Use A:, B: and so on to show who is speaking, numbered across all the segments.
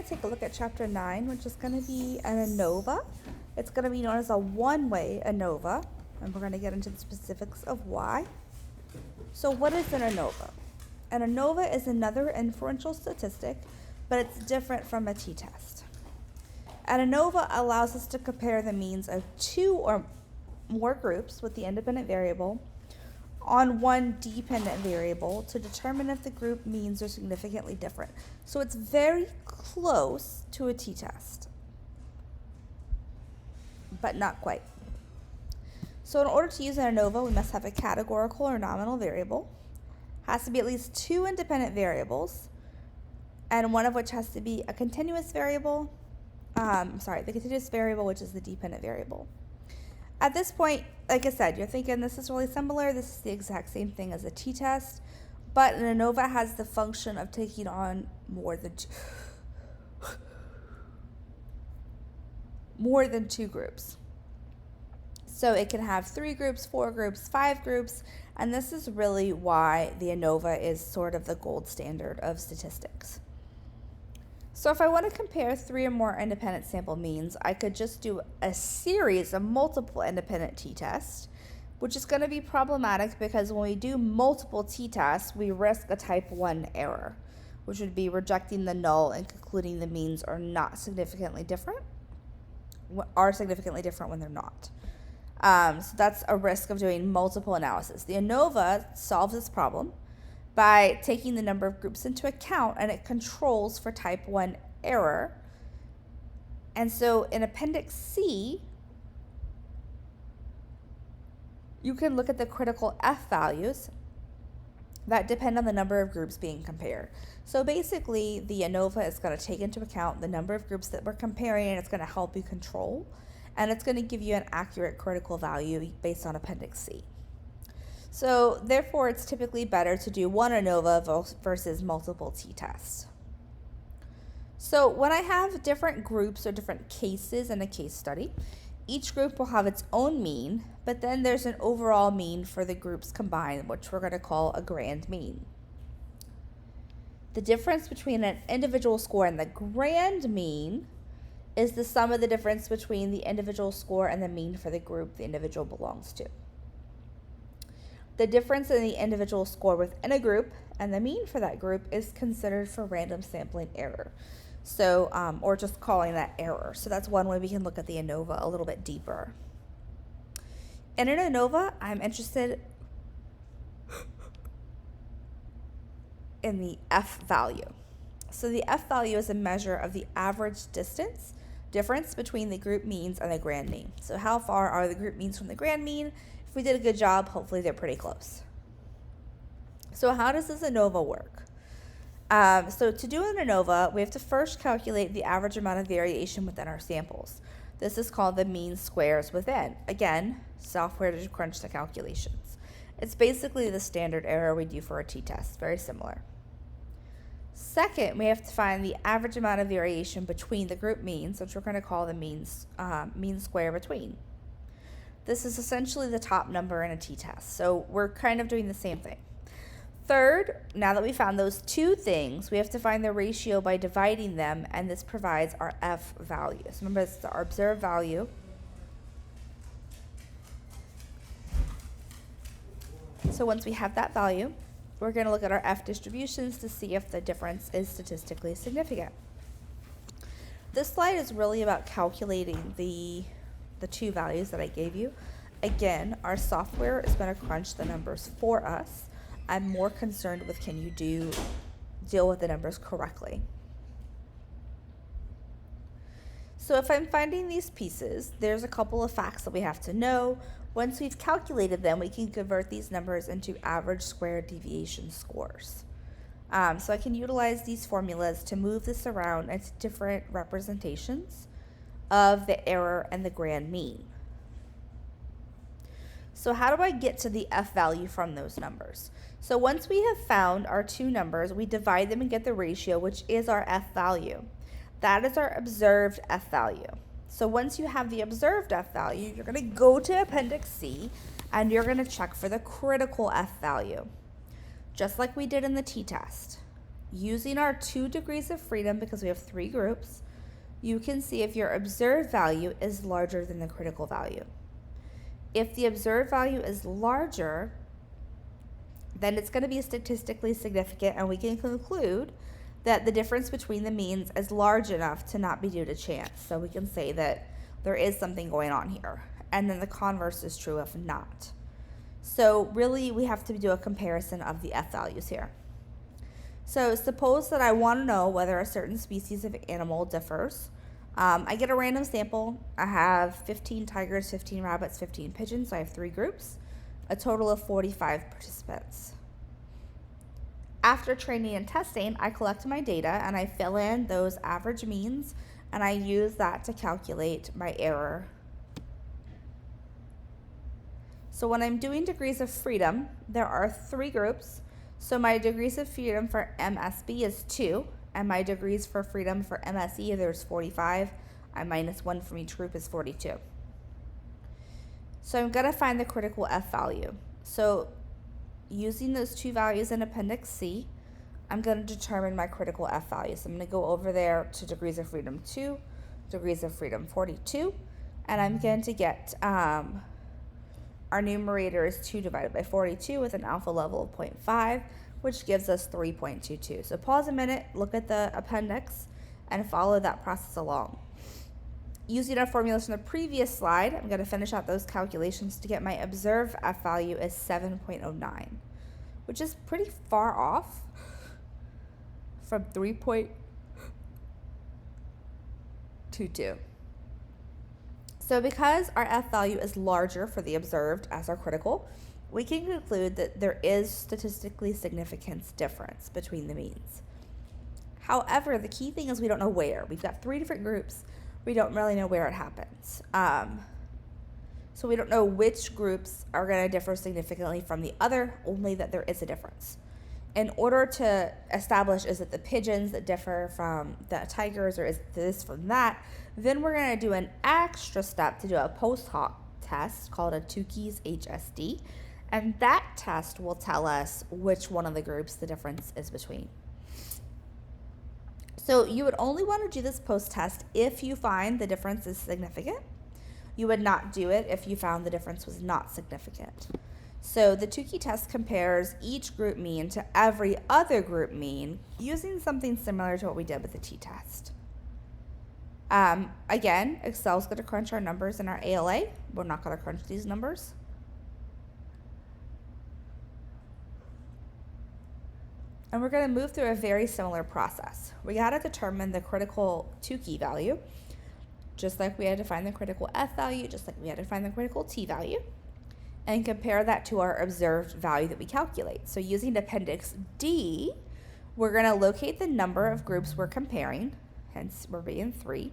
A: to take a look at Chapter 9, which is going to be an ANOVA. It's going to be known as a one-way ANOVA, and we're going to get into the specifics of why. So what is an ANOVA? An ANOVA is another inferential statistic, but it's different from a t-test. An ANOVA allows us to compare the means of two or more groups with the independent variable on one dependent variable to determine if the group means are significantly different. So it's very close to a t-test, but not quite. So in order to use an ANOVA, we must have a categorical or nominal variable. Has to be at least two independent variables, and one of which has to be a continuous variable. The continuous variable, which is the dependent variable. At this point, like I said, you're thinking this is really similar. This is the exact same thing as a t-test, but an ANOVA has the function of taking on more than two groups. So it can have 3 groups, 4 groups, 5 groups, and this is really why the ANOVA is sort of the gold standard of statistics. So if I want to compare 3 or more independent sample means, I could just do a series of multiple independent t-tests, which is going to be problematic because when we do multiple t-tests, we risk a type 1 error, which would be rejecting the null and concluding the means are not significantly different, are significantly different when they're not. So that's a risk of doing multiple analysis. The ANOVA solves this problem by taking the number of groups into account, and it controls for type 1 error. And so in Appendix C, you can look at the critical F values that depend on the number of groups being compared. So basically, the ANOVA is going to take into account the number of groups that we're comparing, and it's going to help you control, and it's going to give you an accurate critical value based on Appendix C. So therefore, it's typically better to do one ANOVA versus multiple t-tests. So when I have different groups or different cases in a case study, each group will have its own mean, but then there's an overall mean for the groups combined, which we're going to call a grand mean. The difference between an individual score and the grand mean is the sum of the difference between the individual score and the mean for the group the individual belongs to. The difference in the individual score within a group and the mean for that group is considered for random sampling error. So, or just calling that error. So that's one way we can look at the ANOVA a little bit deeper. In an ANOVA, I'm interested in the F value. So the F value is a measure of the average difference between the group means and the grand mean. So how far are the group means from the grand mean? If we did a good job, hopefully they're pretty close. So how does this ANOVA work? So to do an ANOVA, we have to first calculate the average amount of variation within our samples. This is called the mean squares within. Again, software to crunch the calculations. It's basically the standard error we do for a t-test, very similar. Second, we have to find the average amount of variation between the group means, which we're going to call the mean square between. This is essentially the top number in a t-test, so we're kind of doing the same thing. Third, now that we found those two things, we have to find the ratio by dividing them, and this provides our F value. So remember, it's our observed value. So once we have that value, we're going to look at our F distributions to see if the difference is statistically significant. This slide is really about calculating the two values that I gave you. Again, our software is going to crunch the numbers for us. I'm more concerned with can you deal with the numbers correctly. So if I'm finding these pieces, there's a couple of facts that we have to know. Once we've calculated them, we can convert these numbers into average squared deviation scores. So I can utilize these formulas to move this around into different representations of the error and the grand mean. So how do I get to the F value from those numbers? So once we have found our two numbers, we divide them and get the ratio, which is our F value. That is our observed F value. So once you have the observed F value, you're going to go to Appendix C and you're going to check for the critical F value. Just like we did in the t-test. using our 2 degrees of freedom, because we have 3 groups, you can see if your observed value is larger than the critical value. If the observed value is larger, then it's going to be statistically significant, and we can conclude that the difference between the means is large enough to not be due to chance. So we can say that there is something going on here. And then the converse is true if not. So really, we have to do a comparison of the F values here. So suppose that I want to know whether a certain species of animal differs. I get a random sample. I have 15 tigers, 15 rabbits, 15 pigeons. So I have 3 groups, a total of 45 participants. After training and testing, I collect my data and I fill in those average means, and I use that to calculate my error. So when I'm doing degrees of freedom, there are 3 groups. So my degrees of freedom for MSB is 2, and my degrees for freedom for MSE, there's 45. I minus 1 from each group is 42. So I'm going to find the critical F value. So using those 2 values in Appendix C, I'm going to determine my critical F value. So I'm going to go over there to degrees of freedom 2, degrees of freedom 42, and I'm going to get our numerator is 2 divided by 42 with an alpha level of 0.5, which gives us 3.22. So pause a minute, look at the appendix, and follow that process along. Using our formulas from the previous slide, I'm going to finish out those calculations to get my observed F value is 7.09, which is pretty far off from 3.22. So because our F value is larger for the observed as our critical, we can conclude that there is statistically significant difference between the means. However, the key thing is we don't know where. We've got 3 different groups. We don't really know where it happens. So we don't know which groups are going to differ significantly from the other, only that there is a difference. In order to establish, is it the pigeons that differ from the tigers, or is this from that, then we're going to do an extra step to do a post hoc test called a Tukey HSD, and that test will tell us which one of the groups the difference is between. So you would only want to do this post test if you find the difference is significant. You would not do it if you found the difference was not significant. So the Tukey test compares each group mean to every other group mean using something similar to what we did with the t-test. Again, Excel's going to crunch our numbers in our ALA. We're not going to crunch these numbers. And we're going to move through a very similar process. We got to determine the critical Tukey value, just like we had to find the critical F value, just like we had to find the critical T value, and compare that to our observed value that we calculate. So using Appendix D, we're going to locate the number of groups we're comparing, hence we're being 3,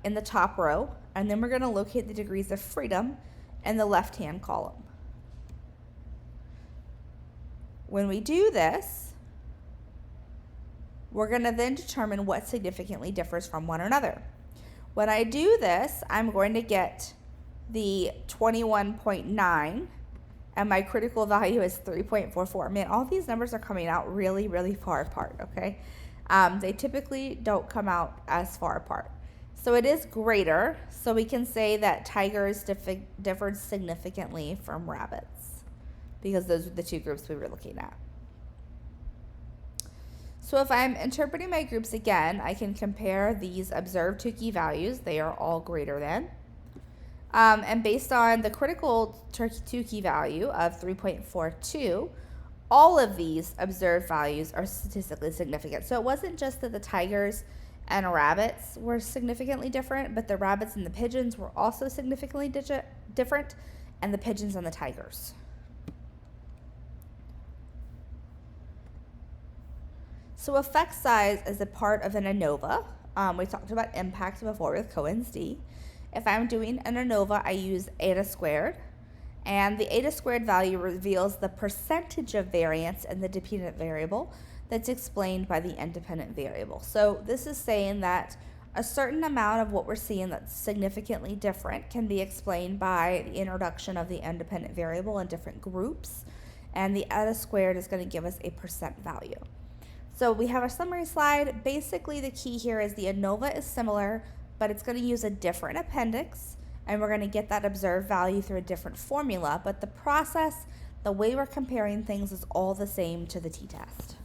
A: in the top row, and then we're going to locate the degrees of freedom in the left-hand column. When we do this, we're going to then determine what significantly differs from one another. When I do this, I'm going to get the 21.9, and my critical value is 3.44. Man, all these numbers are coming out really, really far apart, okay? They typically don't come out as far apart. So it is greater, so we can say that tigers differed significantly from rabbits, because those are the 2 groups we were looking at. So if I'm interpreting my groups again, I can compare these observed Tukey values. They are all greater than. And based on the critical Tukey value of 3.42, all of these observed values are statistically significant. So it wasn't just that the tigers and rabbits were significantly different, but the rabbits and the pigeons were also significantly different, and the pigeons and the tigers. So effect size is a part of an ANOVA. We talked about impact before with Cohen's d. If I'm doing an ANOVA, I use eta squared, and the eta squared value reveals the percentage of variance in the dependent variable that's explained by the independent variable. So this is saying that a certain amount of what we're seeing that's significantly different can be explained by the introduction of the independent variable in different groups. and the eta squared is going to give us a percent value. So we have a summary slide. Basically, the key here is the ANOVA is similar, but it's going to use a different appendix, and we're going to get that observed value through a different formula, but the process, the way we're comparing things is all the same to the t-test.